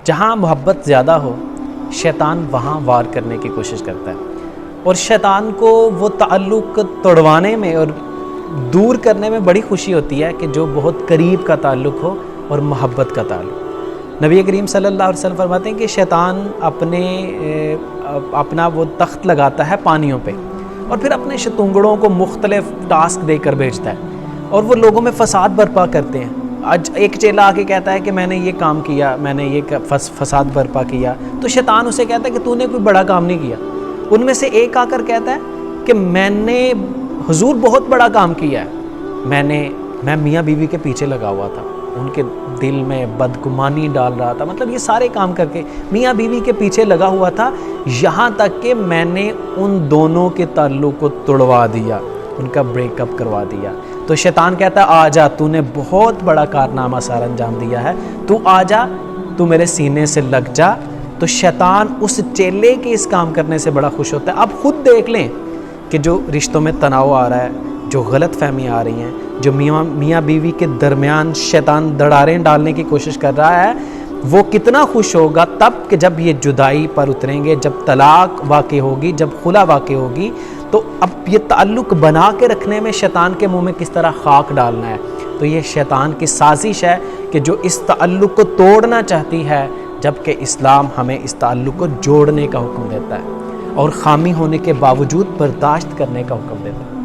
جہاں محبت زیادہ ہو شیطان وہاں وار کرنے کی کوشش کرتا ہے، اور شیطان کو وہ تعلق توڑوانے میں اور دور کرنے میں بڑی خوشی ہوتی ہے کہ جو بہت قریب کا تعلق ہو اور محبت کا تعلق۔ نبی کریم صلی اللہ علیہ وسلم فرماتے ہیں کہ شیطان اپنا وہ تخت لگاتا ہے پانیوں پہ، اور پھر اپنے شتونگڑوں کو مختلف ٹاسک دے کر بھیجتا ہے، اور وہ لوگوں میں فساد برپا کرتے ہیں۔ آج ایک چیلا آ کے کہتا ہے کہ میں نے یہ کام کیا، میں نے یہ فساد برپا کیا، تو شیطان اسے کہتا ہے کہ تو نے کوئی بڑا کام نہیں کیا۔ ان میں سے ایک آ کر کہتا ہے کہ میں نے حضور بہت بڑا کام کیا ہے، میں میاں بیوی کے پیچھے لگا ہوا تھا، ان کے دل میں بدگمانی ڈال رہا تھا، مطلب یہ سارے کام کر کے میاں بیوی کے پیچھے لگا ہوا تھا، یہاں تک کہ میں نے ان دونوں کے تعلق کو توڑوا دیا، ان کا بریک اپ کروا دیا۔ تو شیطان کہتا ہے آ جا، تو نے بہت بڑا کارنامہ سار انجام دیا ہے، تو آ جا، تو میرے سینے سے لگ جا۔ تو شیطان اس چیلے کے اس کام کرنے سے بڑا خوش ہوتا ہے۔ اب خود دیکھ لیں کہ جو رشتوں میں تناؤ آ رہا ہے، جو غلط فہمی آ رہی ہیں، جو میاں بیوی کے درمیان شیطان دڑاریں ڈالنے کی کوشش کر رہا ہے، وہ کتنا خوش ہوگا تب کہ جب یہ جدائی پر اتریں گے، جب طلاق واقع ہوگی، جب خلا واقع ہوگی، تو اب یہ تعلق بنا کے رکھنے میں شیطان کے منہ میں کس طرح خاک ڈالنا ہے۔ تو یہ شیطان کی سازش ہے کہ جو اس تعلق کو توڑنا چاہتی ہے، جبکہ اسلام ہمیں اس تعلق کو جوڑنے کا حکم دیتا ہے اور خامی ہونے کے باوجود برداشت کرنے کا حکم دیتا ہے۔